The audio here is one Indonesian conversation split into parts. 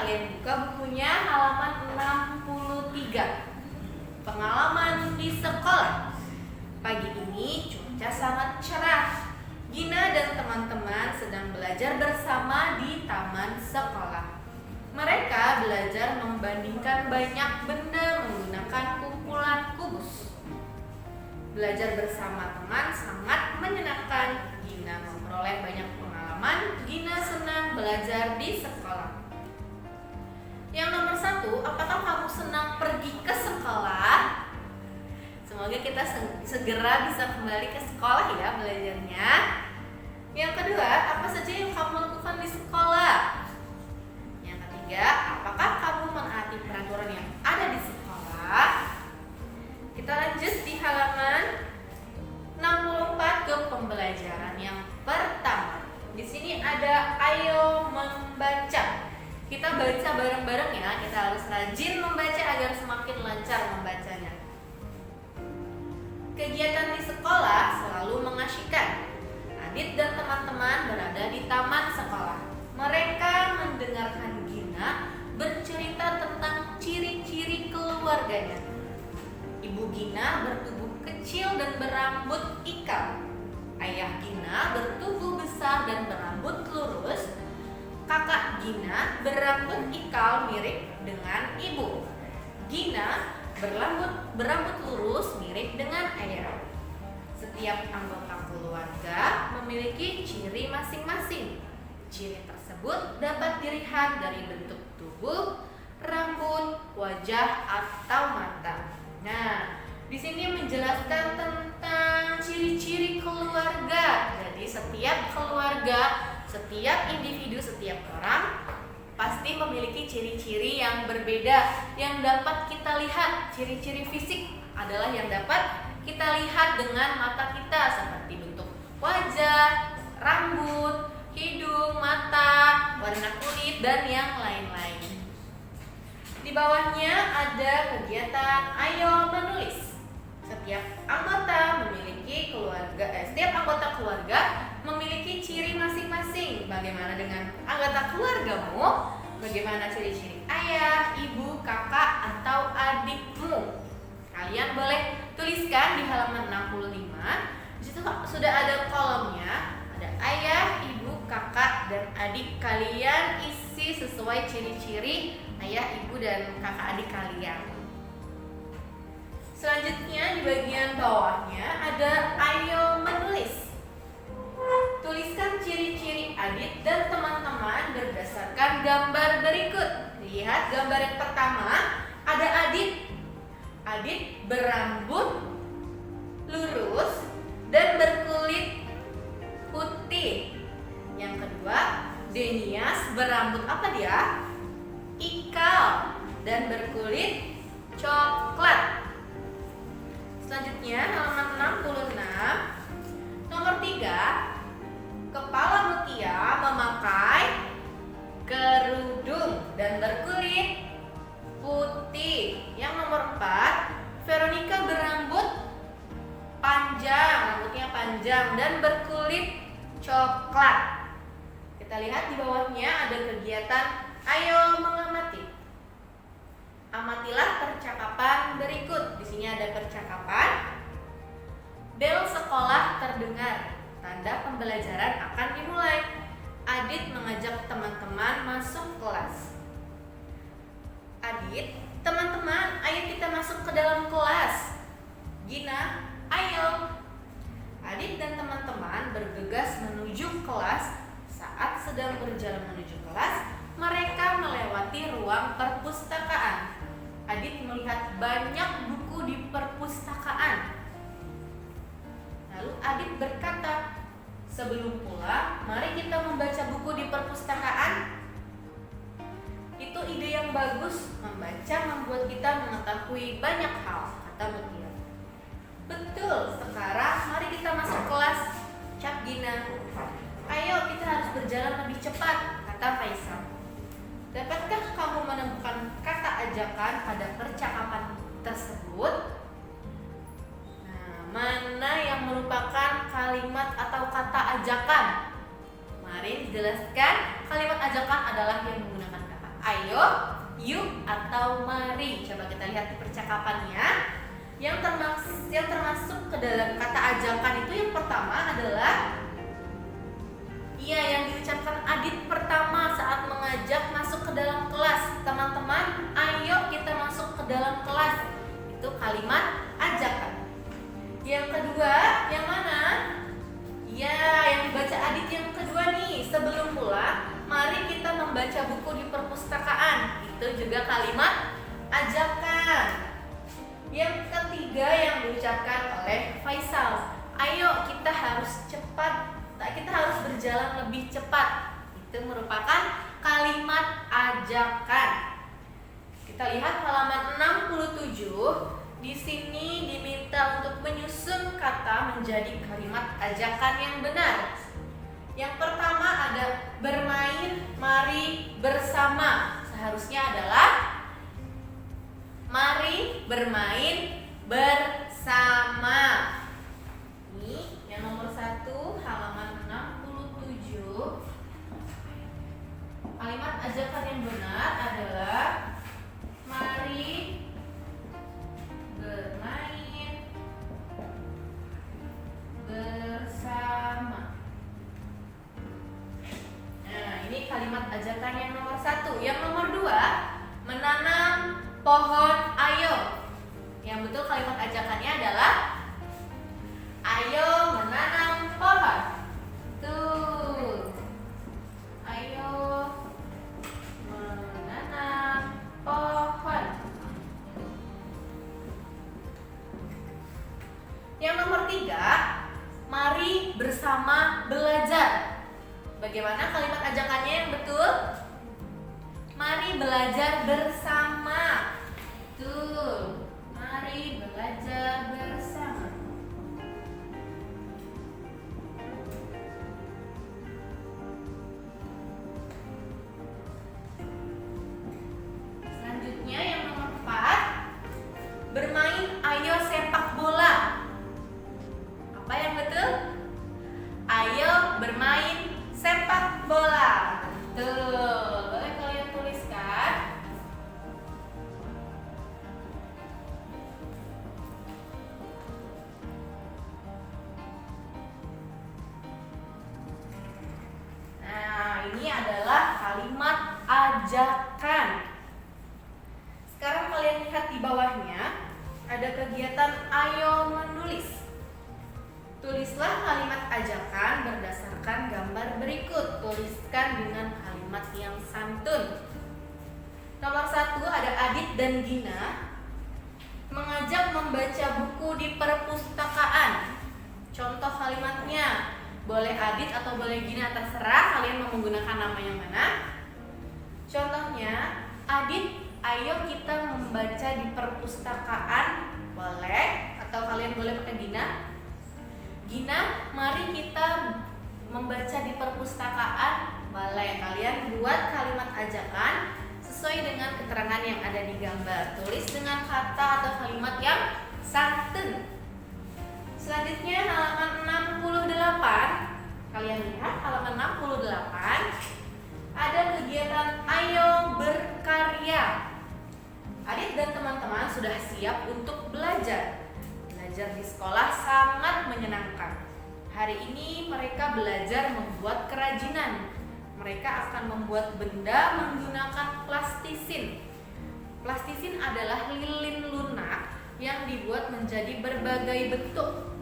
kalian buka bukunya halaman 63. Pengalaman di sekolah. Pagi ini cuaca sangat cerah. Gina dan teman-teman sedang belajar bersama di taman sekolah. Mereka belajar membandingkan banyak benda menggunakan kumpulan kubus. Belajar bersama teman sangat menyenangkan. Gina memperoleh banyak pengalaman. Gina senang belajar di sekolah. Yang nomor 1, apakah kamu senang pergi ke sekolah? Semoga kita segera bisa kembali ke sekolah ya belajarnya. Yang kedua, apa saja yang kamu lakukan di sekolah? Yang ketiga, apakah kamu menaati peraturan yang ada di sekolah? Kita lanjut di halaman 64 ke pembelajaran yang pertama. Di sini ada ayo membaca. Kita baca bareng-bareng ya. Kita harus rajin membaca agar semakin lancar membacanya. Kegiatan di sekolah selalu mengasyikkan. Adit dan teman-teman berada di taman sekolah. Mereka mendengarkan Gina bercerita tentang ciri-ciri keluarganya. Ibu Gina bertubuh kecil dan berambut ikal. Ayah Gina bertubuh besar dan berambut lurus. Kakak Gina berambut ikal mirip dengan ibu. Gina berambut lurus mirip dengan ayah. Setiap anggota keluarga memiliki ciri masing-masing. Ciri tersebut dapat dilihat dari bentuk tubuh, rambut, wajah, atau mata. Nah, di sini menjelaskan tentang ciri-ciri keluarga. Jadi setiap keluarga, setiap individu, setiap orang pasti memiliki ciri-ciri yang berbeda yang dapat kita lihat. Ciri-ciri fisik adalah yang dapat kita lihat dengan mata kita, seperti bentuk wajah, rambut, hidung, mata, warna kulit, dan yang lain-lain. Di bawahnya ada kegiatan ayo menulis. Setiap anggota keluarga memiliki ciri masing-masing. Bagaimana dengan anggota keluargamu? Bagaimana ciri-ciri ayah, ibu, kakak, atau adikmu? Kalian boleh tuliskan di halaman 65. Di situ sudah ada kolomnya. Ada ayah, ibu, kakak, dan adik. Kalian isi sesuai ciri-ciri ayah, ibu, dan kakak adik kalian. Selanjutnya di bagian bawahnya ada ayo menulis. Tuliskan ciri-ciri Adit dan teman-teman berdasarkan gambar berikut. Lihat gambar yang pertama, ada Adit. Adit berambut lurus dan berkulit putih. Yang kedua, Denias berambut apa dia? Ikal dan berkulit coklat. Selanjutnya halaman 66. Nomor 3, Kepala Mutia memakai kerudung dan berkulit putih. Yang nomor 4, Veronica berambut panjang, rambutnya panjang dan berkulit coklat. Kita lihat di bawahnya ada kegiatan ayo mengamati. Amatilah percakapan berikut. Di sini ada percakapan. Bel sekolah terdengar. Tanda pembelajaran akan dimulai. Adit mengajak teman-teman masuk kelas. Adit, teman-teman, ayo kita masuk ke dalam kelas. Gina, ayo. Adit dan teman-teman bergegas menuju kelas. Saat sedang berjalan menuju kelas, mereka melewati ruang perpustakaan. Adit melihat banyak buku di perpustakaan. Lalu Adit berkata, sebelum pulang, mari kita membaca buku di perpustakaan. Itu ide yang bagus. Membaca membuat kita mengetahui banyak hal, kata Mutia. Betul, sekarang mari kita masuk kelas, ucap Gina. Ayo, kita harus berjalan lebih cepat, kata Faisal. Dapatkah kamu menemukan kata ajakan pada percakapan tersebut? Nah, mana yang merupakan kalimat atau kata ajakan? Mari dijelaskan. Kalimat ajakan adalah yang menggunakan kata ayo ke dalam kata ajakan itu yang pertama adalah yang diucapkan Adit pertama saat mengajak masuk ke dalam kelas. Teman-teman, ayo kita masuk ke dalam kelas. Itu kalimat ajakan. Yang kedua, yang mana? Yang dibaca Adit yang kedua nih. Sebelum pulang, mari kita membaca buku di perpustakaan. Itu juga kalimat ajakan. Yang ketiga yang diucapkan oleh Faisal, ayo kita harus cepat, kita harus berjalan lebih cepat. Itu merupakan kalimat ajakan. Kita lihat halaman 67. Di sini diminta untuk menyusun kata menjadi kalimat ajakan yang benar. Yang pertama ada bermain, mari bersama. Seharusnya adalah mari bermain bersama. Ini yang nomor 1, halaman 67. Kalimat ajakan yang benar adalah mari bermain bersama. Nah, ini kalimat ajakan yang nomor 1. Yang nomor 2, menanam pohon ayo. Yang betul kalimat ajakannya adalah ayo menanam pohon. Tuh. Ayo menanam pohon. Yang nomor 3, mari bersama belajar. Bagaimana kalimat ajakannya yang betul? Mari belajar bersama. Tuh, mari belajar bersama. Selanjutnya yang nomor 4, bermain ayo sepak bola. Apa yang betul? Ayo bermain sepak bola. Betul. Boleh kalian tuliskan. Nah, ini adalah kalimat ajakan. Sekarang kalian lihat di bawahnya ada kegiatan ayo menulis. Tulislah kalimat ajakan berdasarkan gambar berikut. Tuliskan dengan kalimat yang santun. Nomor 1 ada Adit dan Gina mengajak membaca buku di perpustakaan. Contoh kalimatnya, boleh Adit atau boleh Gina, terserah kalian mau menggunakan nama yang mana. Contohnya, Adit, ayo kita membaca di perpustakaan. Boleh, atau kalian boleh pakai Gina. Gina, mari kita membaca di perpustakaan. Boleh, kalian buat kalimat ajakan sesuai dengan keterangan yang ada di gambar. Tulis dengan kata atau kalimat yang santun. Selanjutnya halaman 68. Kalian lihat halaman 68. Ada kegiatan ayo berkarya. Adit dan teman-teman sudah siap untuk belajar. Belajar di sekolah sangat menyenangkan. Hari ini mereka belajar membuat kerajinan. Mereka akan membuat benda menggunakan plastisin. Plastisin adalah lilin lunak yang dibuat menjadi berbagai bentuk.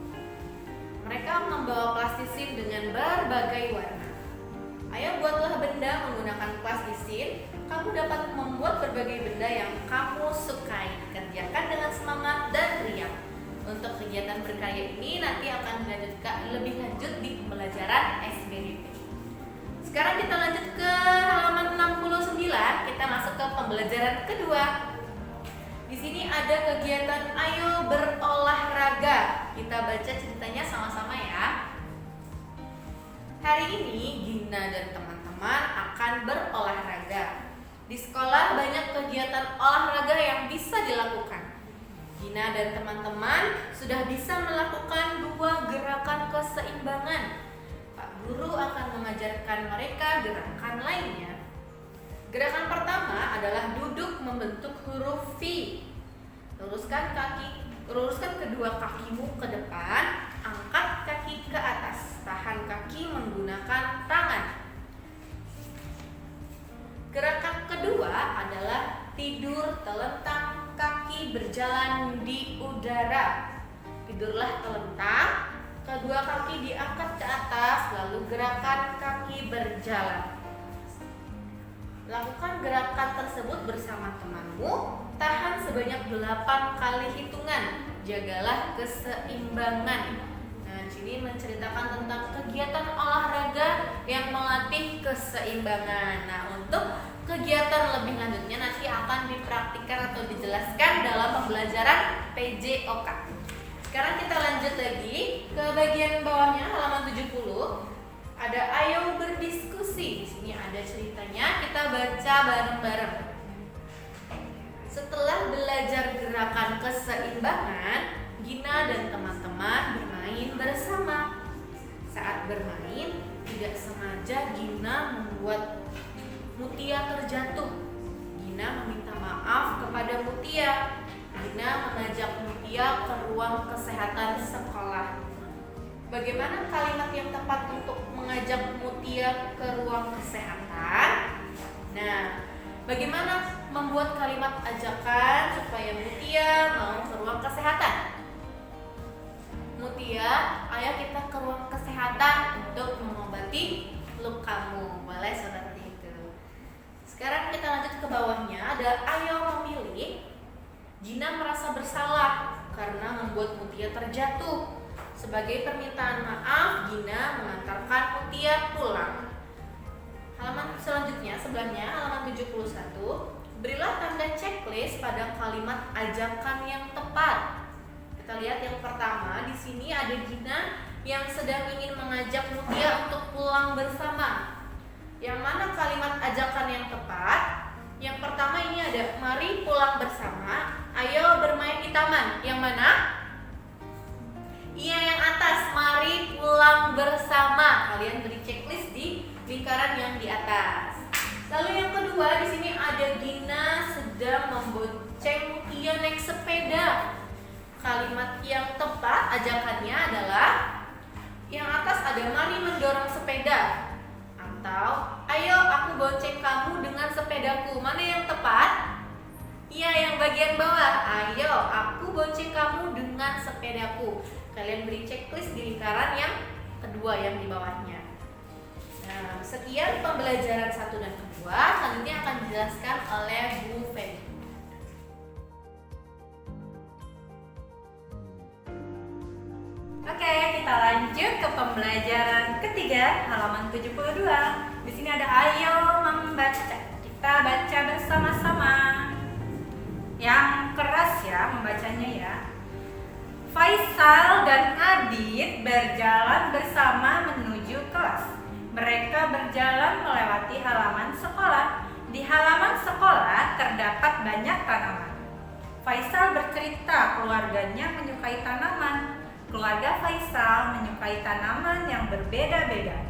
Mereka membawa plastisin dengan berbagai warna. Ayo buatlah benda menggunakan plastisin. Kamu dapat membuat berbagai benda yang kamu sukai. Kerjakan dengan semangat dan riang. Untuk kegiatan berkarya ini nanti akan dilanjutkan lebih lanjut di pembelajaran SBDP. Sekarang kita lanjut ke halaman 69. Kita masuk ke pembelajaran kedua. Di sini ada kegiatan ayo berolahraga. Kita baca ceritanya sama-sama ya. Hari ini Gina dan teman-teman akan berolahraga. Di sekolah banyak kegiatan olahraga yang bisa dilakukan. Gina dan teman-teman sudah bisa melakukan 2 gerakan keseimbangan. Pak Guru akan mengajarkan mereka gerakan lainnya. Gerakan pertama adalah duduk membentuk huruf V. Luruskan kaki Luruskan kedua kakimu ke depan, angkat kaki ke atas, tahan kaki menggunakan tangan. Gerakan kedua adalah tidur telentang, kaki berjalan di udara. Tidurlah telentang, kedua kaki diangkat ke atas, lalu gerakan kaki berjalan. Lakukan gerakan tersebut bersama temanmu, tahan sebanyak 8 kali hitungan, jagalah keseimbangan. Nah, sini menceritakan tentang kegiatan olahraga yang melatih keseimbangan. Nah, untuk kegiatan lebih lanjutnya nanti akan dipraktikkan atau dijelaskan dalam pembelajaran PJOK. Sekarang kita lanjut lagi ke bagian bawahnya, halaman 70. Ada ayo berdiskusi. Di sini ada ceritanya, kita baca bareng-bareng. Setelah belajar gerakan keseimbangan, Gina dan teman-teman bermain bersama. Saat bermain, tidak sengaja Gina membuat Mutia terjatuh. Gina meminta maaf kepada Mutia. Gina mengajak Mutia ke ruang kesehatan sekolah. Bagaimana kalimat yang tepat untuk mengajak Mutia ke ruang kesehatan? Nah, bagaimana membuat kalimat ajakan supaya Mutia mau ke ruang kesehatan? Mutia, ayo kita ke ruang kesehatan untuk mengobati lukamu. Boleh seperti itu. Sekarang kita lanjut ke bawahnya, ada ayo memilih. Gina merasa bersalah karena membuat Mutia terjatuh. Sebagai permintaan maaf, Gina mengantarkan Mutia pulang. Halaman selanjutnya, sebelahnya, halaman 71. Berilah tanda checklist pada kalimat ajakan yang tepat. Kita lihat yang pertama, di sini ada Gina yang sedang ingin mengajak Mutia untuk pulang bersama. Yang mana kalimat ajakan yang tepat? Yang pertama ini ada, mari pulang bersama, ayo bermain di taman. Yang mana? Iya, yang atas, mari pulang bersama. Kalian beri checklist di lingkaran yang di atas. Lalu yang kedua, di sini ada Gina sedang membonceng Mutia naik sepeda. Kalimat yang tepat ajakannya adalah yang atas ada, mari mendorong sepeda. Atau, ayo aku bonceng kamu dengan sepedaku. Mana yang tepat? Iya, yang bagian bawah. Ayo aku bonceng kamu dengan sepedaku. Kalian beri checklist di lingkaran yang kedua yang di bawahnya. Nah, sekian pembelajaran 1 dan 2. Selanjutnya akan dijelaskan oleh Bu Feni. Oke, kita lanjut ke pembelajaran ketiga, halaman 72. Di sini ada ayo membaca. Kita baca bersama-sama. Yang keras ya membacanya ya. Faisal dan Adit berjalan bersama menuju kelas. Mereka berjalan melewati halaman sekolah. Di halaman sekolah terdapat banyak tanaman. Faisal bercerita keluarganya menyukai tanaman. Keluarga Faisal menyukai tanaman yang berbeda-beda.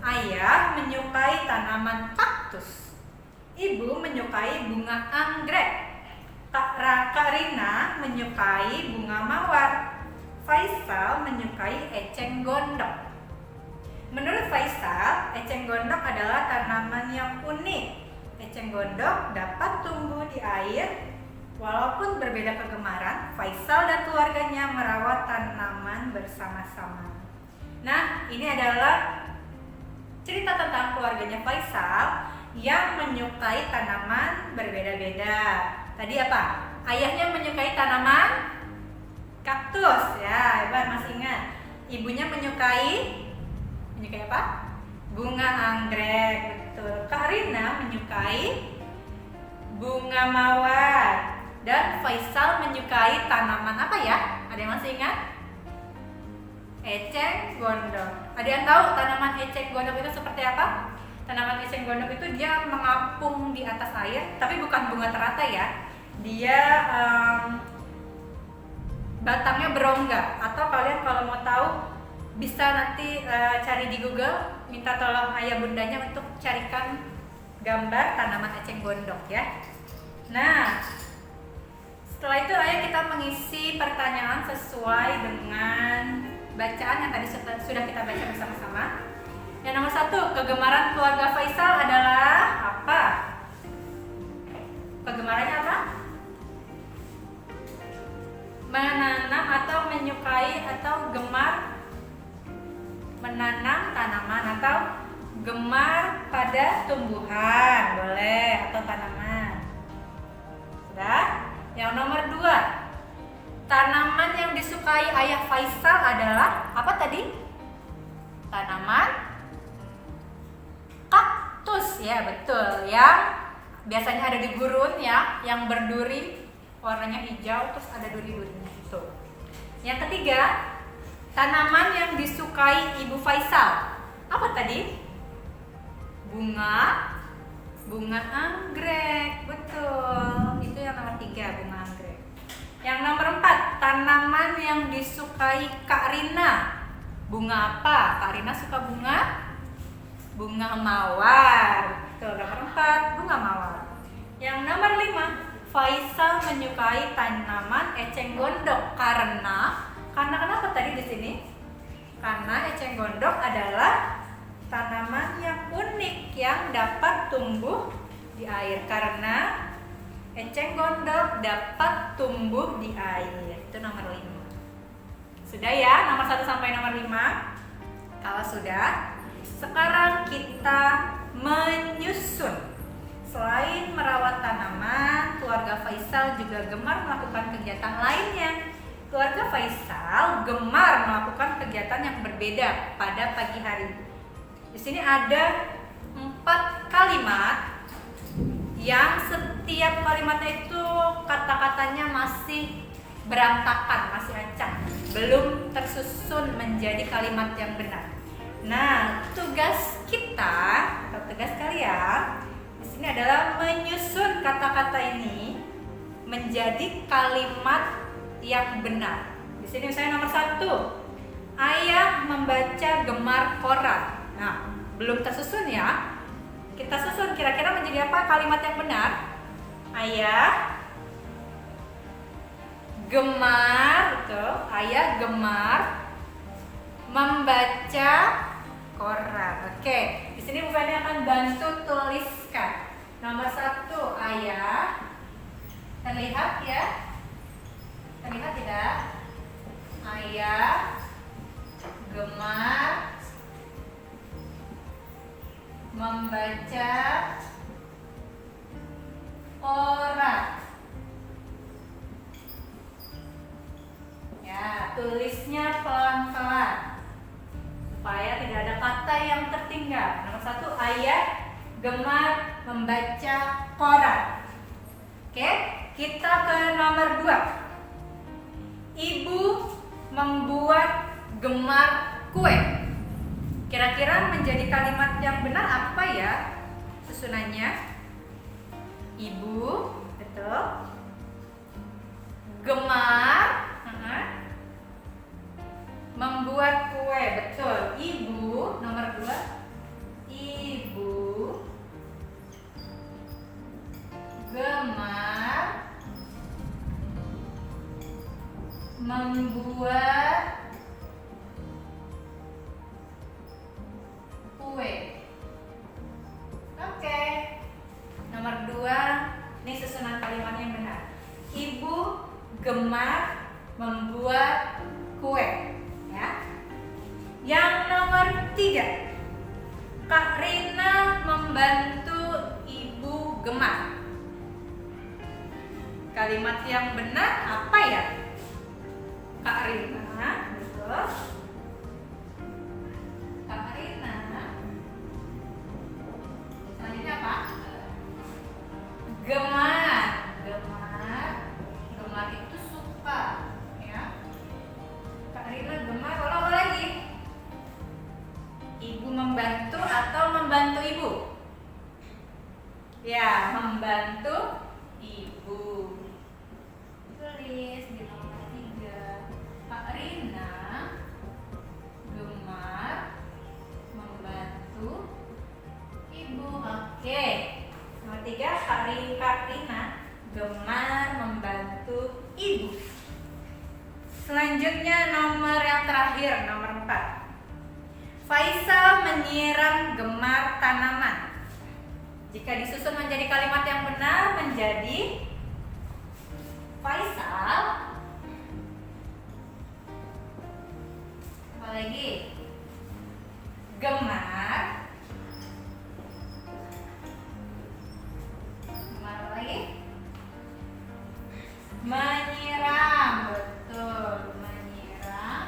Ayah menyukai tanaman kaktus. Ibu menyukai bunga anggrek. Kak Rina menyukai bunga mawar. Faisal menyukai eceng gondok. Menurut Faisal, eceng gondok adalah tanaman yang unik. Eceng gondok dapat tumbuh di air. Walaupun berbeda kegemaran, Faisal dan keluarganya merawat tanaman bersama-sama. Nah, ini adalah cerita tentang keluarganya Faisal yang menyukai tanaman berbeda-beda. Tadi apa? Ayahnya menyukai tanaman kaktus, ya, hebat, masih ingat. Ibunya menyukai apa? Bunga anggrek, betul. Kak Rina menyukai bunga mawar. Dan Faisal menyukai tanaman apa ya? Ada yang masih ingat? Eceng gondok. Ada yang tahu tanaman eceng gondok itu seperti apa? Tanaman eceng gondok itu dia mengapung di atas air, tapi bukan bunga teratai ya. Dia batangnya berongga. Atau kalian kalau mau tahu bisa nanti cari di Google, minta tolong ayah bundanya untuk carikan gambar tanaman eceng gondok ya. Nah, Setelah itu ayo kita mengisi pertanyaan sesuai dengan bacaan yang tadi sudah kita baca bersama-sama. Yang nomor 1, kegemaran keluarga Faisal adalah apa? Kegemarannya apa? Menanam atau menyukai atau gemar menanam tanaman atau gemar pada tumbuhan, boleh, atau tanaman. Sudah? Yang nomor 2, tanaman yang disukai ayah Faisal adalah apa tadi? Tanaman kaktus, ya betul. Yang biasanya ada di gurun ya, yang berduri, warnanya hijau, terus ada duri-durinya itu. Yang ketiga, tanaman yang disukai Ibu Faisal. Apa tadi? Bunga anggrek, betul. Itu yang nomor 3, bunga anggrek. Yang nomor 4, tanaman yang disukai Kak Rina. Bunga apa? Kak Rina suka bunga mawar. Betul, nomor 4, bunga mawar. Yang nomor 5, Faisal menyukai tanaman eceng gondok karena kenapa tadi di sini? Karena eceng gondok adalah tanaman yang unik yang dapat tumbuh di air. Karena eceng gondok dapat tumbuh di air. Itu nomor 5. Sudah ya, nomor 1 sampai nomor 5. Kalau sudah, sekarang kita menyusun. Selain merawat tanaman, keluarga Faisal juga gemar melakukan kegiatan lainnya. Keluarga Faisal gemar melakukan kegiatan yang berbeda pada pagi hari. Di sini ada 4 kalimat yang setiap kalimatnya itu kata-katanya masih berantakan, masih acak, belum tersusun menjadi kalimat yang benar. Nah, tugas kita atau tugas kalian di sini adalah menyusun kata-kata ini menjadi kalimat yang benar. Di sini misalnya nomor 1, ayah membaca gemar koran. Nah, belum tersusun ya. Kita susun kira-kira menjadi apa kalimat yang benar? Ayah gemar, betul. Ayah gemar membaca koran. Oke, di sini Bu Feni akan bantu tuliskan. Nomor 1, ayah. Terlihat ya? Terlihat tidak? Ayah gemar membaca koran. Ya, tulisnya pelan-pelan supaya tidak ada kata yang tertinggal. Nomor 1, ayah gemar membaca koran. Oke, kita ke nomor 2. Ibu membuat gemar kue. Kira-kira menjadi kalimat yang benar apa ya susunannya? Ibu, betul. Gemar membuat kue, betul. Ibu, nomor 2. Ibu gemar membuat kue. Oke. Nomor 2, ini susunan kalimat yang benar. Ibu gemar membuat kue, ya. Yang nomor 3, Kak Rina membantu Ibu gemar. Kalimat yang benar apa ya? Kak Rina, betul. Kak Rina. Selanjutnya apa? Gemar. Gemar itu suka, ya. Kak Rina gemar. Apa lagi? Ibu membantu atau membantu ibu? Ya, membantu ibu. Tulis di nomor 3. Kak Rina gemar membantu ibu. Oke. Nomor 3, Kak Rina gemar membantu ibu. Selanjutnya nomor yang terakhir, nomor 4. Faisal menyiram gemar tanaman. Jika disusun menjadi kalimat yang benar menjadi Faisal, apa lagi? Gemar apa lagi? Menyiram, betul, menyiram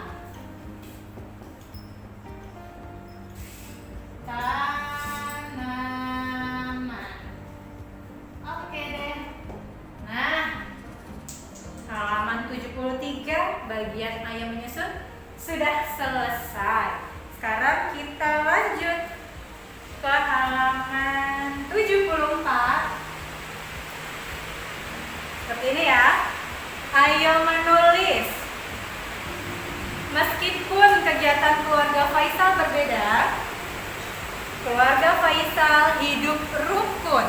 tanaman. Oke deh. Nah, halaman 73 bagian ayam menyusun sudah selesai. Sekarang kita lanjut ke halaman 74. Seperti ini ya. Ayo menulis. Meskipun kegiatan keluarga Faisal berbeda, keluarga Faisal hidup rukun.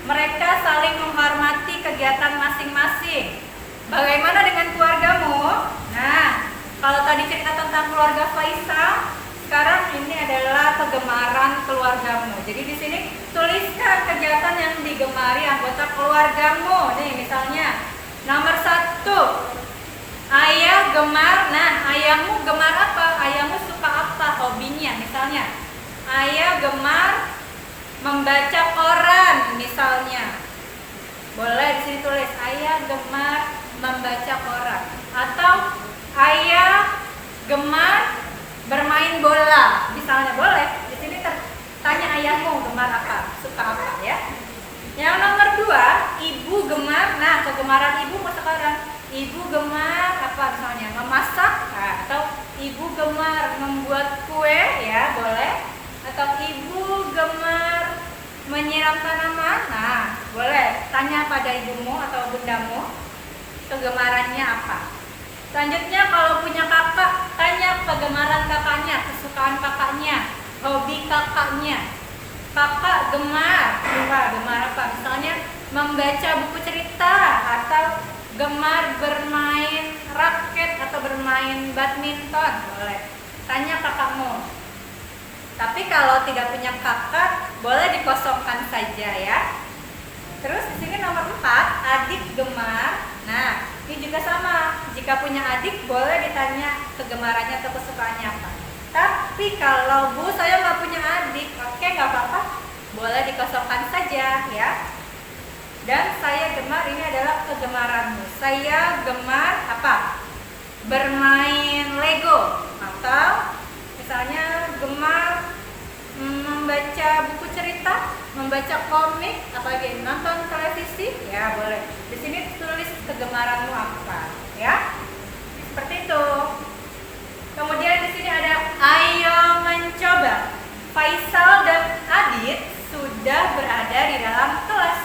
Mereka saling menghormati kegiatan masing-masing. Bagaimana dengan keluargamu? Nah, kalau tadi cerita tentang keluarga Faisal, sekarang ini adalah kegemaran keluargamu. Jadi di sini tuliskan kegiatan yang digemari anggota keluargamu. Nih misalnya nomor 1, ayah gemar. Nah, ayahmu gemar apa? Ayahmu suka apa? Hobinya misalnya. Ayah gemar membaca koran misalnya. Boleh di sini tulis ayah gemar membaca koran. Atau ayah gemar bermain bola misalnya, boleh. Di sini tanya ayahmu gemar apa, suka apa ya. Yang nomor 2, ibu gemar. Nah, kegemaran ibu sekarang. Ibu gemar apa misalnya? Memasak. Nah, atau ibu gemar membuat kue ya, boleh. Atau ibu gemar menyiram tanaman. Nah, boleh. Tanya pada ibumu atau bundamu kegemarannya apa. Selanjutnya kalau punya kakak, tanya kegemaran kakaknya, kesukaan kakaknya, hobi kakaknya. Kakak gemar apa? Misalnya membaca buku cerita atau gemar bermain raket atau bermain badminton, boleh. Tanya kakakmu. Tapi kalau tidak punya kakak, boleh dikosongkan saja ya. Terus di sini nomor 4, adik gemar. Nah, ini juga sama. Jika punya adik, boleh ditanya kegemarannya atau kesukaannya apa. Tapi kalau Bu, saya nggak punya adik, oke nggak apa-apa, boleh dikosongkan saja ya. Dan saya gemar, ini adalah kegemaranmu. Saya gemar apa? Bermain Lego. Atau misalnya gemar membaca buku cerita, membaca komik, apalagi nonton televisi, ya boleh. Di sini tulis kegemaranmu apa, ya. Seperti itu. Kemudian di sini ada ayo mencoba. Faisal dan Adit sudah berada di dalam kelas.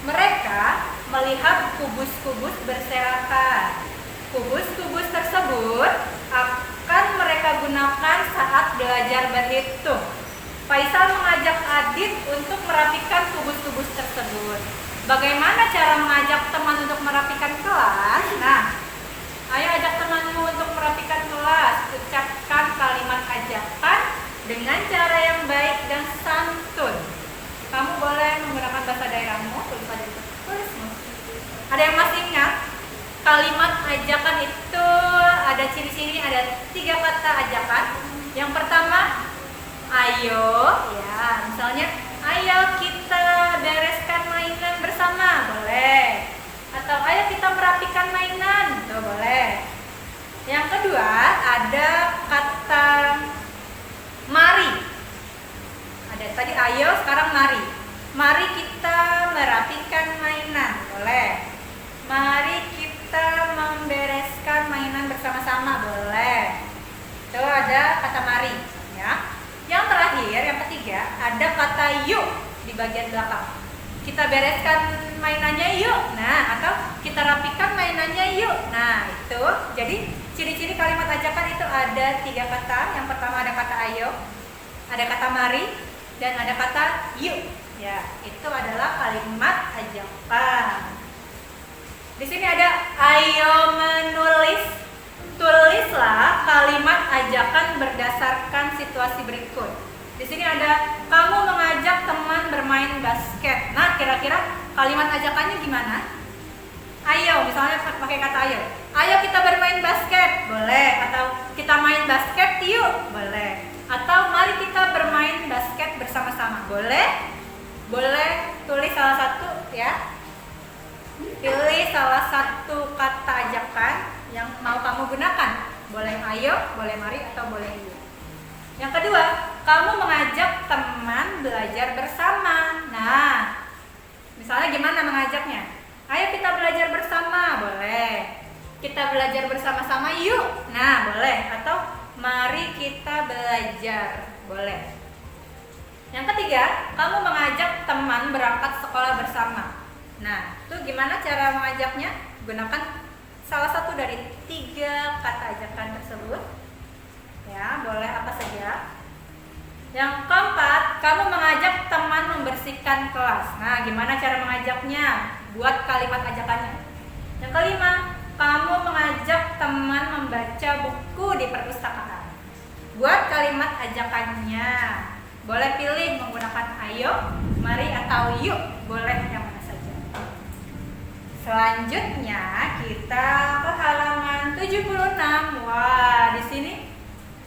Mereka melihat kubus-kubus berserakan. Kubus-kubus tersebut akan mereka gunakan saat belajar berhitung. Faisal mengajak Adit untuk merapikan kubus-kubus tersebut. Bagaimana cara mengajak teman untuk merapikan kelas? Nah, ayo ajak temanmu untuk merapikan kelas. Ucapkan kalimat ajakan dengan cara yang baik dan santun. Kamu boleh menggunakan bahasa daerahmu, tulis aja tulismu. Ada yang masih ingat? Kalimat ajakan itu ada ciri-ciri, ada 3 kata ajakan. Yang pertama, ayo, ya, misalnya, ayo kita bereskan mainan bersama, boleh. Atau ayo kita merapikan mainan, tuh boleh. Yang kedua, ada kata mari. Ada tadi ayo, sekarang mari. Mari kita merapikan mainan, boleh. Mari kita membereskan mainan bersama-sama, boleh. Itu ada kata mari, ya. Yang terakhir, yang ketiga, ada kata yuk di bagian belakang. Kita bereskan mainannya yuk. Nah, atau kita rapikan mainannya yuk. Nah, itu. Jadi ciri-ciri kalimat ajakan itu ada 3 kata. Yang pertama ada kata ayo, ada kata mari, dan ada kata yuk. Ya, itu adalah kalimat ajakan. ajakan. Di sini ada ayo menulis. Tulislah kalimat ajakan berdasarkan situasi berikut. Di sini ada kamu mengajak teman bermain basket. Nah, kira-kira kalimat ajakannya gimana? Ayo, misalnya pakai kata ayo. Ayo kita bermain basket, boleh. Atau kita main basket yuk, boleh. Atau mari kita bermain basket bersama-sama, boleh. Boleh tulis salah satu ya. Pilih salah satu kata ajakan yang mau kamu gunakan. Boleh ayo, boleh mari, atau boleh yuk. Yang kedua, kamu mengajak teman belajar bersama. Nah, misalnya gimana mengajaknya? Ayo kita belajar bersama, boleh. Kita belajar bersama-sama yuk. Nah, boleh. Atau mari kita belajar, boleh. Yang ketiga, kamu mengajak teman berangkat sekolah bersama. Nah, itu gimana cara mengajaknya? Gunakan salah satu dari 3 kata ajakan tersebut. Ya, boleh apa saja. Yang keempat, kamu mengajak teman membersihkan kelas. Nah, gimana cara mengajaknya? Buat kalimat ajakannya. Yang kelima, kamu mengajak teman membaca buku di perpustakaan. Buat kalimat ajakannya. Boleh pilih menggunakan ayo, mari, atau yuk. Boleh yang mana saja. Selanjutnya kita ke halaman 76. Wah, di sini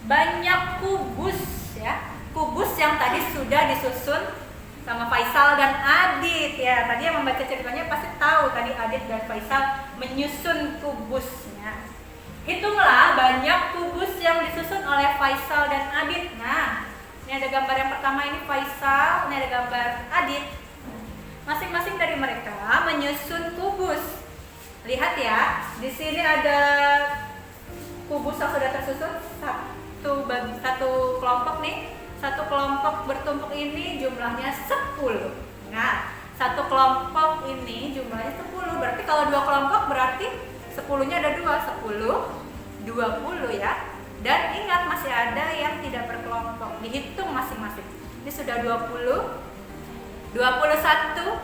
banyak kubus ya. Kubus yang tadi sudah disusun sama Faisal dan Adit ya. Tadi yang membaca ceritanya pasti tahu tadi Adit dan Faisal menyusun kubusnya. Hitunglah banyak kubus yang disusun oleh Faisal dan Adit. Nah, ini ada gambar yang pertama, ini Faisal, ini ada gambar Adit. Masing-masing dari mereka menyusun kubus. Lihat ya, di sini ada kubus yang sudah tersusun satu kelompok nih. Satu kelompok bertumpuk ini jumlahnya 10. Nah, satu kelompok ini jumlahnya 10. Berarti kalau 2 kelompok berarti 10-nya ada 2, 10, 20 ya. Dan ingat masih ada yang tidak berkelompok. Dihitung masing-masing. Ini sudah 20, 21,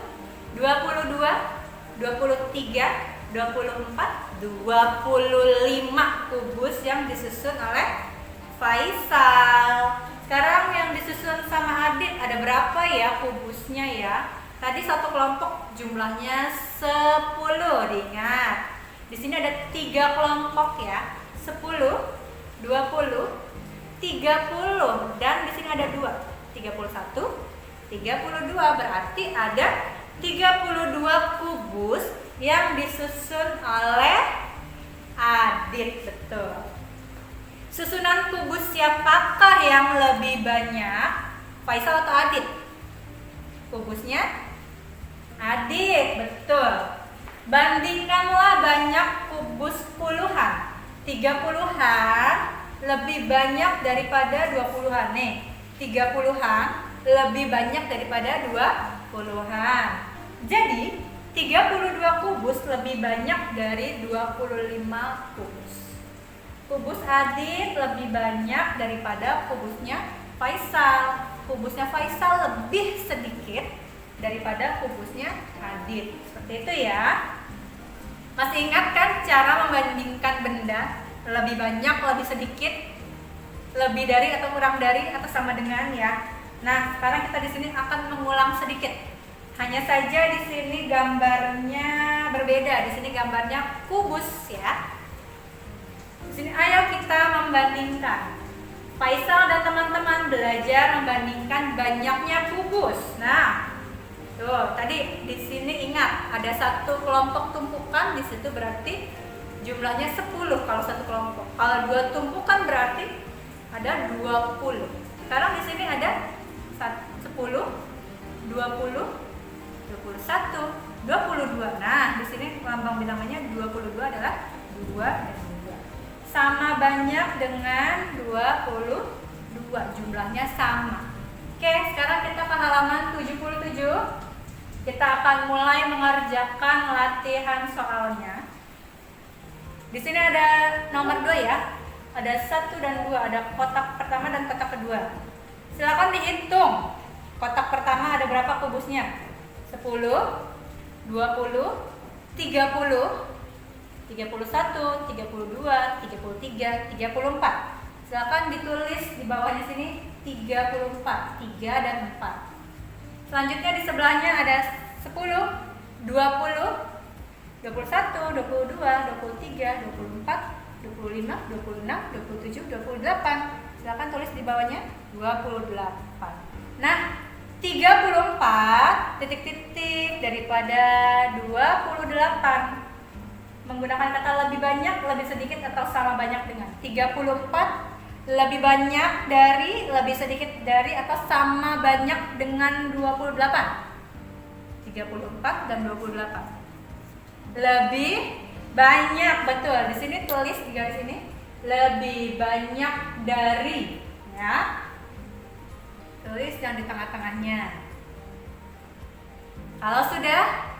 22, 23, 24, 25 kubus yang disusun oleh Faisal. Sekarang yang disusun sama Adit ada berapa ya kubusnya ya? Tadi satu kelompok jumlahnya 10, diingat. Di sini ada 3 kelompok ya. 10, 20, 30, dan di sini ada 2. 31, 32, berarti ada 32 kubus yang disusun oleh Adit, betul. Susunan kubus siapakah yang lebih banyak? Faisal atau Adit? Kubusnya Adit, betul. Bandingkanlah banyak kubus puluhan. 30-an lebih banyak daripada 20-an. Nih, 30-an lebih banyak daripada 20-an. Jadi, 32 kubus lebih banyak dari 25 kubus. Kubus Adit lebih banyak daripada kubusnya Faisal. Kubusnya Faisal lebih sedikit daripada kubusnya Adit. Seperti itu ya. Masih ingat kan cara membandingkan benda? Lebih banyak, lebih sedikit, lebih dari atau kurang dari atau sama dengan ya. Nah, sekarang kita di sini akan mengulang sedikit. Hanya saja di sini gambarnya berbeda. Di sini gambarnya kubus ya. Di sini ayo kita membandingkan. Faisal dan teman-teman belajar membandingkan banyaknya kubus. Nah, tuh tadi di sini ingat ada satu kelompok tumpukan, di situ berarti jumlahnya 10 kalau satu kelompok. Kalau 2 tumpukan berarti ada 20. Sekarang di sini ada 10, 20, 21, 22. Nah, di sini lambang bilangannya 22 adalah 2 dan 2. Sama banyak dengan 22, jumlahnya sama. Oke, sekarang kita ke halaman 77. Kita akan mulai mengerjakan latihan soalnya. Di sini ada nomor 2 ya. Ada 1 dan 2, ada kotak pertama dan kotak kedua. Silakan dihitung. Kotak pertama ada berapa kubusnya? 10, 20, 30, 31, 32, 33, 34. Silakan ditulis di bawahnya sini 34, 3 dan 4. Selanjutnya di sebelahnya ada 10, 20, 21, 22, 23, 24, 25, 26, 27, 28. Silakan tulis di bawahnya 28. Nah, 34 titik-titik daripada 28. Menggunakan kata lebih banyak, lebih sedikit, atau sama banyak dengan 34 lebih banyak dari, lebih sedikit dari, atau sama banyak dengan 28. 34 dan 28. Lebih banyak, betul. Di sini tulis di garis ini lebih banyak dari, ya. Tulis yang di tengah-tengahnya. Kalau sudah,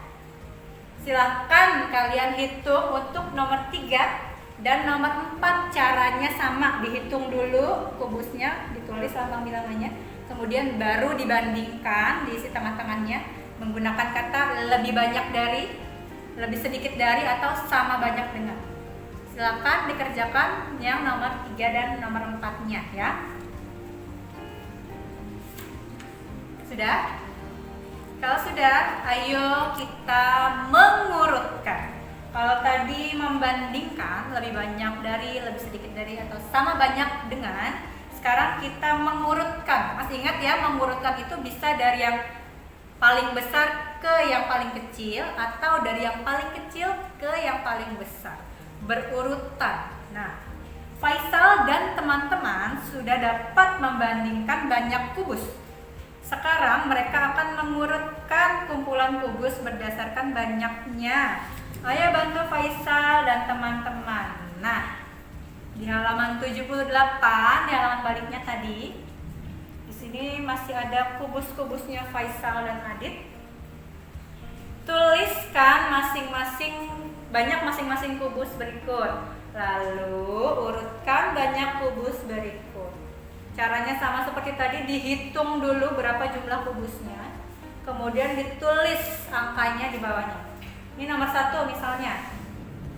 silahkan kalian hitung untuk nomor 3 dan nomor 4. Caranya sama, dihitung dulu kubusnya, ditulis lambang bilangannya, kemudian baru dibandingkan diisi tengah-tengahnya menggunakan kata lebih banyak dari, lebih sedikit dari, atau sama banyak dengan. Silahkan dikerjakan yang nomor 3 dan nomor 4-nya, ya. Sudah? Kalau sudah, ayo kita mengurutkan. Kalau tadi membandingkan lebih banyak dari, lebih sedikit dari, atau sama banyak dengan, sekarang kita mengurutkan. Masih ingat ya, mengurutkan itu bisa dari yang paling besar ke yang paling kecil, atau dari yang paling kecil ke yang paling besar. Berurutan. Nah, Faisal dan teman-teman sudah dapat membandingkan banyak kubus. Sekarang mereka akan mengurutkan kumpulan kubus berdasarkan banyaknya. Ayo bantu Faisal dan teman-teman. Nah, di halaman 78, di halaman baliknya tadi, di sini masih ada kubus-kubusnya Faisal dan Adit. Tuliskan masing-masing kubus berikut. Lalu urutkan banyak kubus berikut. Caranya sama seperti tadi, dihitung dulu berapa jumlah kubusnya, kemudian ditulis angkanya di bawahnya. Ini nomor 1 misalnya,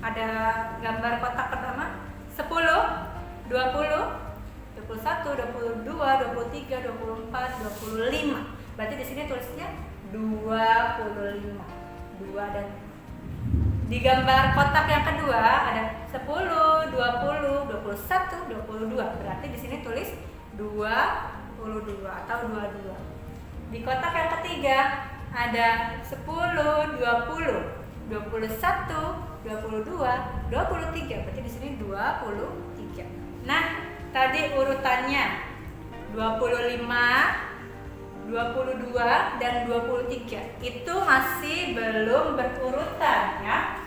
ada gambar kotak pertama 10, 20, 21, 22, 23, 24, 25. Berarti di sini tulisnya 25. 2 dan di gambar kotak yang kedua ada 10, 20, 21, 22. Berarti di sini tulis 22 atau 22. Di kotak yang ketiga ada 10, 20, 21, 22, 23. Berarti di sini 23. Nah, tadi urutannya 25, 22 dan 23. Itu masih belum berurutan, ya.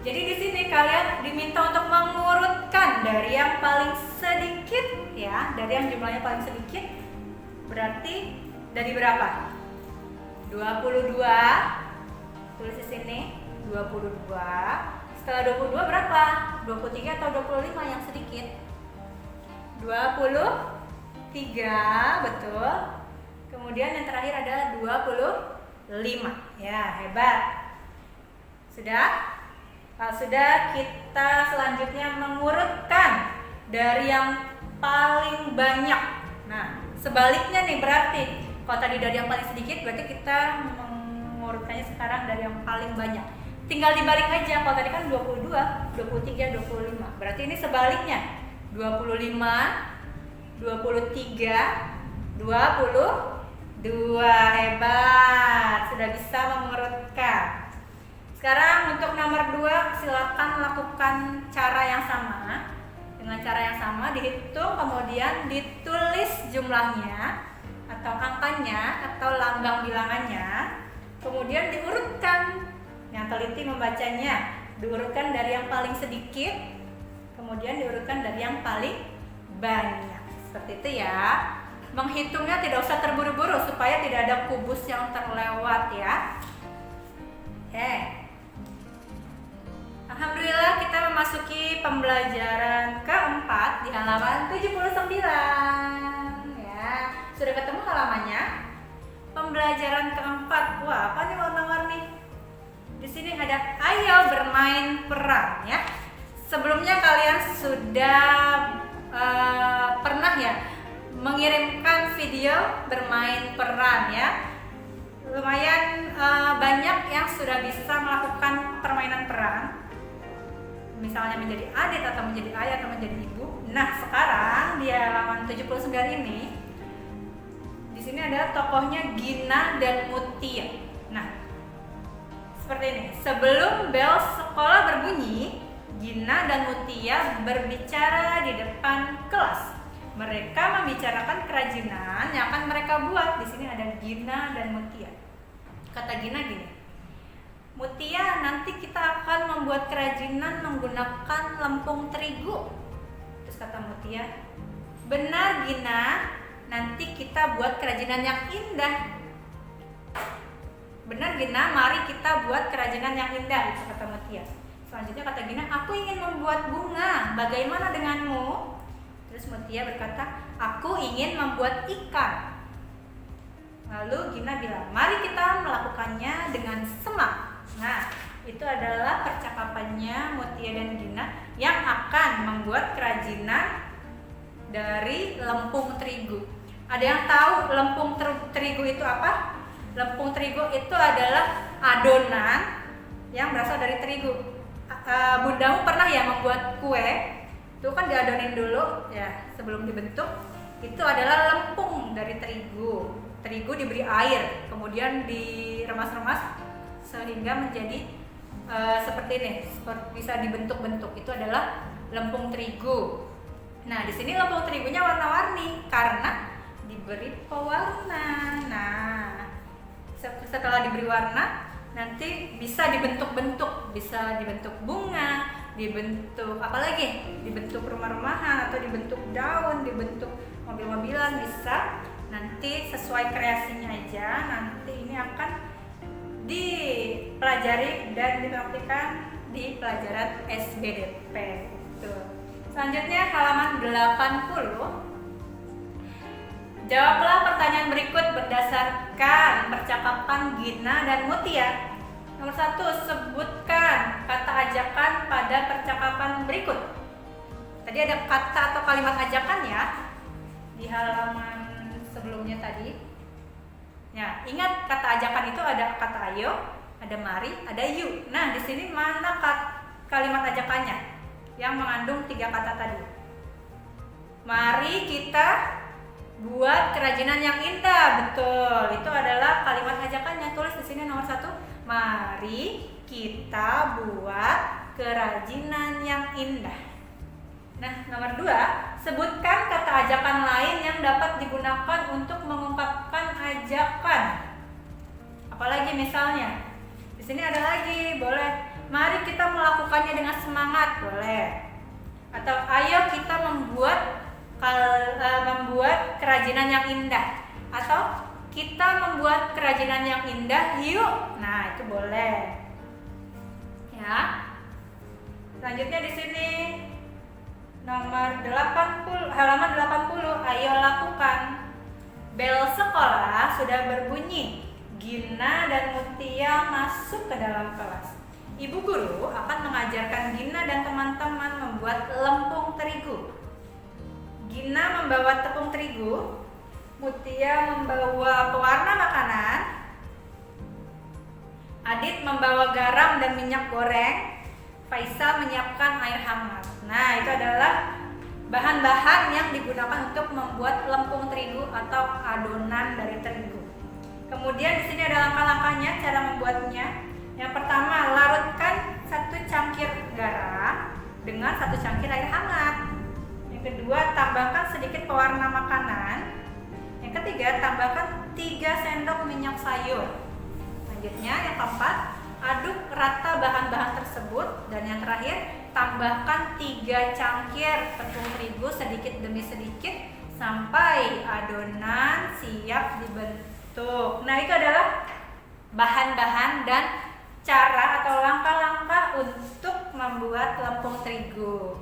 Jadi di sini kalian diminta untuk mengurutkan dari yang paling sedikit, ya, dari yang jumlahnya paling sedikit. Berarti dari berapa? 22. Tulis di sini 22. Setelah 22 berapa? 23 atau 25 yang sedikit? 23, betul. Kemudian yang terakhir ada 25. Ya, hebat. Sudah? Kalau sudah, kita selanjutnya mengurutkan dari yang paling banyak. Nah, sebaliknya nih, berarti kalau tadi dari yang paling sedikit, berarti kita mengurutkannya sekarang dari yang paling banyak. Tinggal dibalik aja. Kalau tadi kan 22, 23, 25. Berarti ini sebaliknya. 25, 23, 22. Hebat. Sudah bisa mengurutkan. Sekarang untuk nomor 2, silakan lakukan cara yang sama. Dengan cara yang sama, dihitung kemudian ditulis jumlahnya atau angkanya atau lambang bilangannya, kemudian diurutkan. Yang teliti membacanya, diurutkan dari yang paling sedikit, kemudian diurutkan dari yang paling banyak. Seperti itu ya. Menghitungnya tidak usah terburu-buru supaya tidak ada kubus yang terlewat, ya. Oke. Alhamdulillah kita memasuki pembelajaran keempat di halaman 79. Ya, sudah ketemu halamannya? Pembelajaran keempat. Wah, apa nih warna-warni? sini ada ayo bermain peran ya. Sebelumnya kalian sudah pernah ya mengirimkan video bermain peran ya. Lumayan banyak yang sudah bisa melakukan permainan peran. Misalnya menjadi adik atau menjadi ayah atau menjadi ibu. Nah, sekarang di halaman 79 ini di sini ada tokohnya Gina dan Mutia. Nah, seperti ini. Sebelum bel sekolah berbunyi, Gina dan Mutia berbicara di depan kelas. Mereka membicarakan kerajinan yang akan mereka buat. Di sini ada Gina dan Mutia. Kata Gina gini, Mutia, nanti kita akan membuat kerajinan menggunakan lempung terigu. Terus kata Mutia, benar Gina, nanti kita buat kerajinan yang indah. Benar Gina, mari kita buat kerajinan yang indah, itu kata Mutia. Selanjutnya kata Gina, aku ingin membuat bunga, bagaimana denganmu? Terus Mutia berkata, aku ingin membuat ikan. Lalu Gina bilang, mari kita melakukannya dengan semak. Nah, itu adalah percakapannya Mutia dan Gina yang akan membuat kerajinan dari lempung terigu. Ada yang tahu lempung terigu itu apa? Lempung terigu itu adalah adonan yang berasal dari terigu. Bundamu pernah ya membuat kue? Itu kan diadonin dulu ya sebelum dibentuk. Itu adalah lempung dari terigu. Terigu diberi air, kemudian diremas-remas sehingga menjadi seperti ini, bisa dibentuk-bentuk. Itu adalah lempung terigu. Nah, di sini lempung terigunya warna-warni karena diberi pewarna. Nah, setelah diberi warna, nanti bisa dibentuk-bentuk, bisa dibentuk bunga, dibentuk apa lagi? Dibentuk rumah-rumahan atau dibentuk daun, dibentuk mobil-mobilan bisa. Nanti sesuai kreasinya aja. Nanti ini akan dipelajari dan dipraktikkan di pelajaran SBDP. Tuh. Selanjutnya halaman 80. Jawablah pertanyaan berikut berdasarkan percakapan Gina dan Mutia. Nomor 1, sebutkan kata ajakan pada percakapan berikut. Tadi ada kata atau kalimat ajakan ya di halaman sebelumnya tadi. Ya, ingat kata ajakan itu ada kata ayo, ada mari, ada yuk. Nah, di sini mana kalimat ajakannya yang mengandung 3 kata tadi? Mari kita buat kerajinan yang indah. Betul, itu adalah kalimat ajakannya. Tulis di sini nomor 1. Mari kita buat kerajinan yang indah. Nah, nomor 2, sebutkan kata ajakan lain yang dapat digunakan untuk mengungkapkan ajakan. Apalagi misalnya, di sini ada lagi, boleh. Mari kita melakukannya dengan semangat, boleh. Atau ayo kita membuat kerajinan yang indah. Atau kita membuat kerajinan yang indah, yuk. Nah, itu boleh. Ya. Selanjutnya di sini nomor 80, halaman 80, ayo lakukan. Bel sekolah sudah berbunyi. Gina dan Mutia masuk ke dalam kelas. Ibu guru akan mengajarkan Gina dan teman-teman membuat lempung terigu. Gina membawa tepung terigu, Mutia membawa pewarna makanan, Adit membawa garam dan minyak goreng, Faisal menyiapkan air hangat. Nah, itu adalah bahan-bahan yang digunakan untuk membuat lempung terigu atau adonan dari terigu. Kemudian di sini ada langkah-langkahnya cara membuatnya. Yang pertama, larutkan 1 cangkir garam dengan 1 cangkir air hangat. Yang kedua, tambahkan sedikit pewarna makanan. Yang ketiga, tambahkan 3 sendok minyak sayur. Selanjutnya, yang keempat, aduk rata bahan-bahan tersebut. Dan yang terakhir, tambahkan 3 cangkir tepung terigu sedikit demi sedikit sampai adonan siap dibentuk. Nah, itu adalah bahan-bahan dan cara atau langkah-langkah untuk membuat lempung terigu.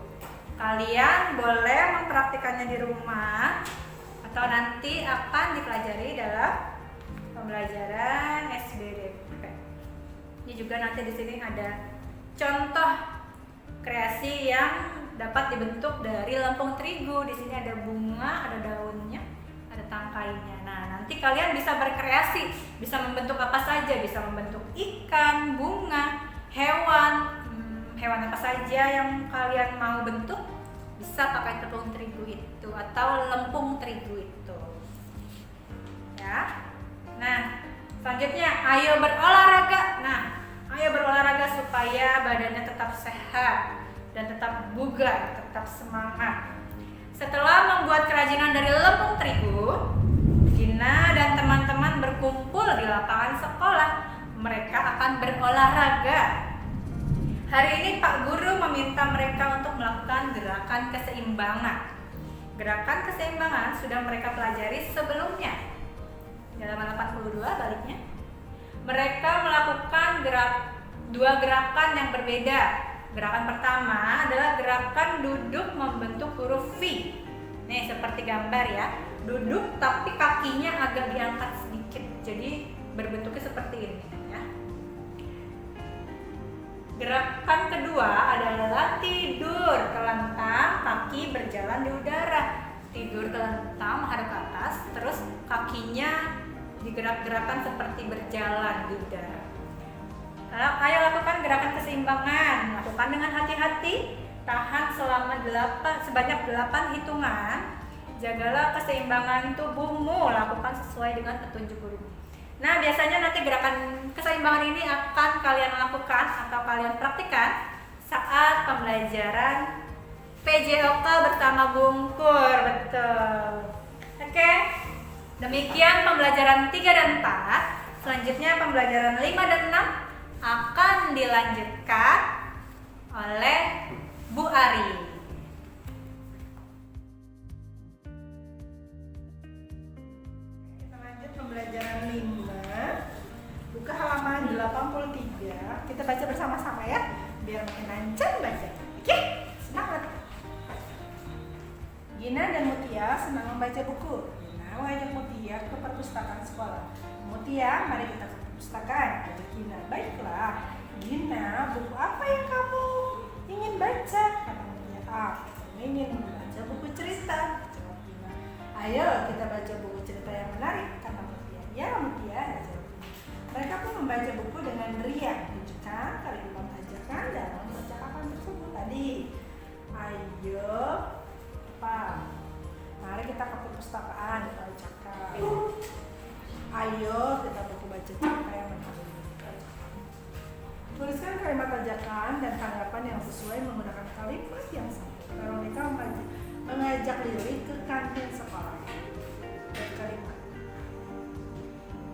Kalian boleh mempraktikannya di rumah atau nanti akan dipelajari dalam pembelajaran SBDP. Ini juga nanti di sini ada contoh kreasi yang dapat dibentuk dari lempung terigu. Di sini ada bunga, ada daunnya, ada tangkainya. Nah, nanti kalian bisa berkreasi, bisa membentuk apa saja, bisa membentuk ikan, bunga, hewan, hewan apa saja yang kalian mau bentuk bisa pakai tepung terigu itu atau lempung terigu itu. Ya. Nah, selanjutnya ayo berolahraga. Nah, ayo berolahraga supaya badannya tetap sehat dan tetap bugar, tetap semangat. Setelah membuat kerajinan dari lempung terigu, Gina dan teman-teman berkumpul di lapangan sekolah. Mereka akan berolahraga. Hari ini Pak Guru meminta mereka untuk melakukan gerakan keseimbangan. Gerakan keseimbangan sudah mereka pelajari sebelumnya. Di halaman 82 baliknya. Mereka melakukan dua gerakan yang berbeda. Gerakan pertama adalah gerakan duduk membentuk huruf V. Nih seperti gambar ya. Duduk tapi kakinya agak diangkat sedikit. Jadi berbentuknya seperti ini ya. Gerakan kedua adalah tidur telentang, kaki berjalan di udara. Tidur telentang menghadap ke atas, terus kakinya digerak-gerakan seperti berjalan di udara. Ayo lakukan gerakan keseimbangan. Lakukan dengan hati-hati. Tahan sebanyak 8 hitungan. Jagalah keseimbangan tubuhmu. Lakukan sesuai dengan petunjuk guru. Nah, biasanya nanti gerakan keseimbangan ini akan kalian lakukan atau kalian praktikkan saat pembelajaran PJOK bersama Bungkur. Betul. Oke. Demikian pembelajaran 3 dan 4. Selanjutnya pembelajaran 5 dan 6 akan dilanjutkan oleh Bu Ari. Kita lanjut pembelajaran 5. Buka halaman 83. Kita baca bersama-sama ya, biar makin lancar baca. Oke? Semangat. Gina dan Mutia senang membaca buku. Gina mengajak Mutia ke perpustakaan sekolah. Mutia, mari kita ke perpustakaan. Ajak Gina. Baiklah. Gina, buku apa yang kamu ingin baca? Kata Mutia. Aku ingin membaca buku cerita. Jawab Gina. Ayo kita baca buku cerita yang menarik. Kata Mutia. Ya Mutia, jawab Gina. Mereka pun membaca buku dengan riang. Tunjukkan kalimat ajakan dalam percakapan tersebut tadi. Ayo. Mari kita ke perpustakaan kita bacakan. Ayo kita buku baca cerita yang menarik. Tuliskan kalimat ajakan dan tanggapan yang sesuai menggunakan kalimat yang sama. Veronica mengajak Lily ke kantin sekolah. Kalimat.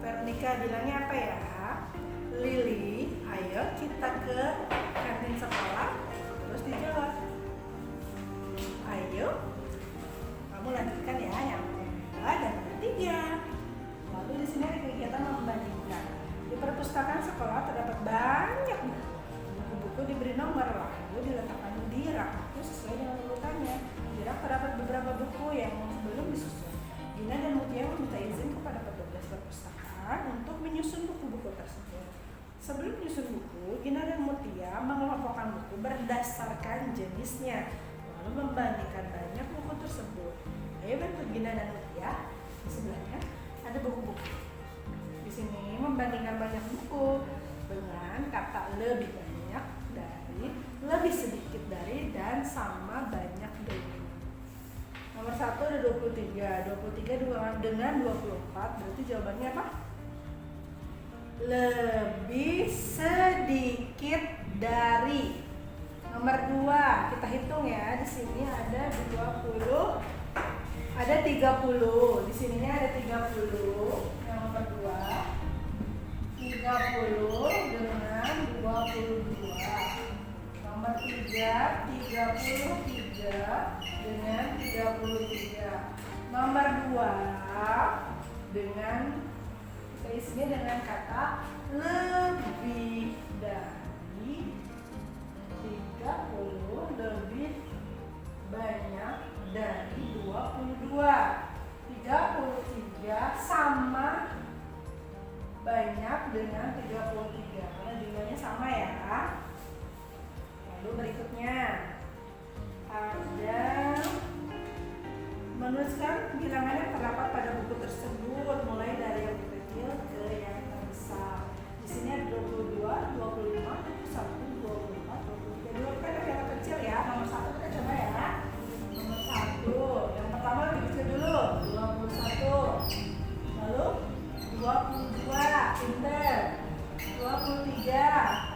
Veronica bilangnya apa ya? Lily, ayo kita ke kantin sekolah. Terus dijawab. Ayo. Kamu lanjutkan ya yang kedua dan ketiga. Lalu di sini ada kegiatan membandingkan. Di perpustakaan sekolah terdapat banyak buku-buku diberi nomor, lalu diletakkan di rak itu sesuai dengan urutannya. Di rak terdapat beberapa buku yang belum disusun. Gina dan Mutia meminta izin kepada petugas perpustakaan untuk menyusun buku-buku tersebut. Sebelum menyusun buku, Gina dan Mutia mengelompokkan buku berdasarkan jenisnya, lalu membandingkan banyak buku tersebut. Ayo bantu Gina dan Mutia. Di sebelahnya ada buku-buku. Di sini membandingkan banyak buku dengan kata lebih banyak dari, lebih sedikit dari, dan sama banyak dari. Nomor 1 ada 23. 23 dengan 24 berarti jawabannya apa? Lebih sedikit dari. Nomor 2 kita hitung ya. Di sini ada 20, ada 30. Di sininya ada 30. Yang nomor 2 30 dengan 22. Nomor 3 33 dengan 33. Nomor 2 dengan kita isinya dengan kata lebih dari 30, lebih banyak dari 22. 33 sama banyak dengan 33 karena jumlahnya sama. sama ya. Lalu berikutnya ada menuliskan bilangan yang terdapat pada buku tersebut mulai dari yang terkecil ke yang terbesar. Di sini ada 22, 25, 21, 24, 23. Dulu kan ada yang kecil ya. Nomor 1 kita coba ya. Nomor 1. Yang pertama lebih kecil dulu, 21. Lalu 22, pinter. 23,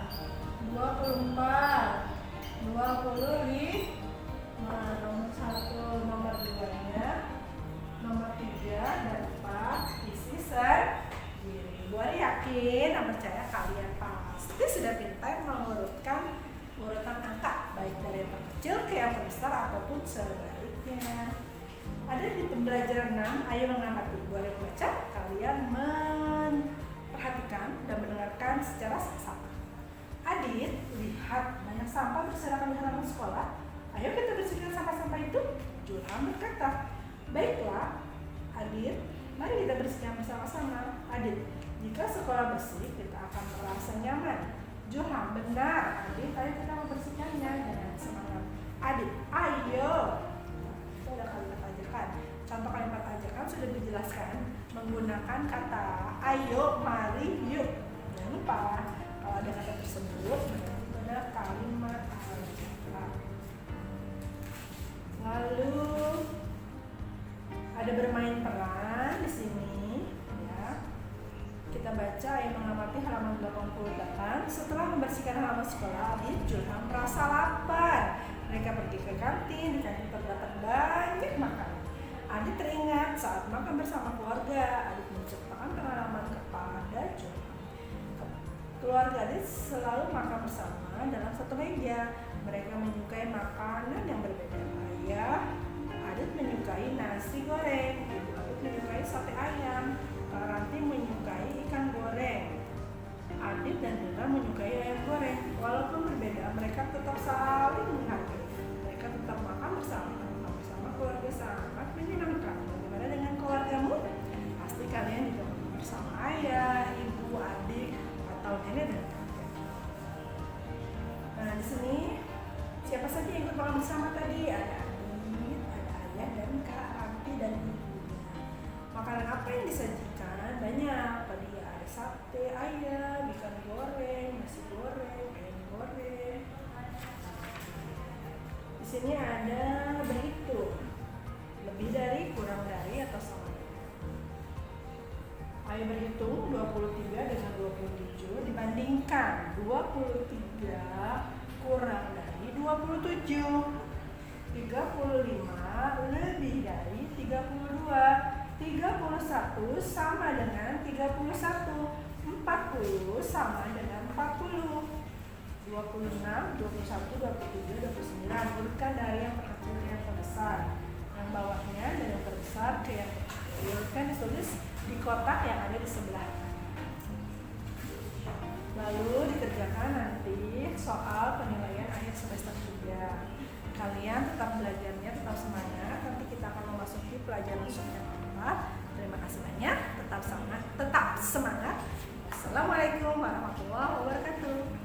24, 25. Nomor 1, nomor 2-nya, nomor 3 dan 4 isi sendiri. Bu Ari yakin dan percaya kalian pasti sudah pintar mengurutkan urutan angka, baik dari yang terkecil ke yang terbesar ataupun sebaliknya. Ada di pembelajaran 6, ayo mengamati. Bu Ari membaca, kalian memperhatikan dan mendengarkan secara seksama. Adit, lihat banyak sampah berserakan di halaman sekolah. Ayo kita bersihkan sampah-sampah itu. Julham berkata. Baiklah, Adit, mari kita bersihkan bersama-sama. Adit, jika sekolah bersih, kita akan merasa nyaman. Julham, benar. Adit, ayo kita membersihkannya dengan semangat. Adit, ayo. Itu ada kalimat ajakan. Contoh kalimat ajakan sudah dijelaskan menggunakan kata ayo, mari, yuk. Jangan lupa, kalau ada kata tersebut, berarti ada kalimat ajakan. Lalu ada bermain peran di sini, ya. Kita baca yang mengamati halaman 88. Setelah membersihkan halaman sekolah, Adit, Julham merasa lapar. Mereka pergi ke kantin. Di kantin terdapat banyak makanan. Adit teringat saat makan bersama keluarga. Adit menceritakan pengalaman kepada Julham. Keluarga Adit selalu makan bersama dalam satu meja. Mereka menyukai makanan yang berbeda. Ayah Adit menyukai nasi goreng, Ibu Adit menyukai sate ayam, Kak Ranti menyukai ikan goreng, Adit dan Dina menyukai ayam goreng. Walaupun berbeda, mereka tetap saling menghargai. Mereka tetap makan bersama keluarga sangat menyenangkan. Bagaimana dengan keluargamu? Pasti kalian juga makan bersama ayah, ibu, adik, atau nenek dan kakek. Nah, di sini siapa saja yang ikut makan bersama tadi? Ada Adit, ada ayah dan Kak Ranti dan ibunya. Makanan apa yang disajikan? Banyak. Tadi ada sate ayam, ikan goreng, nasi goreng, ayam goreng. Di sini ada berhitung. Lebih dari, kurang dari, atau sama. Ayo berhitung 23 dengan 27 dibandingkan 23 kurang dari 27. 35 lebih dari 32. 31 sama dengan 31. 40 sama dengan 40. 26, 21, 23, 29. Urutkan dari yang terkecil ke yang terbesar. Yang bawahnya dari yang terbesar ke yang terkecil. Urutkan ditulis di kotak yang ada di sebelah. Lalu dikerjakan nanti soal penilaian akhir semester 3. Kalian tetap belajarnya, tetap semangat. Nanti kita akan memasuki pelajaran yang keempat. Terima kasih banyak. Tetap semangat. Assalamualaikum warahmatullahi wabarakatuh.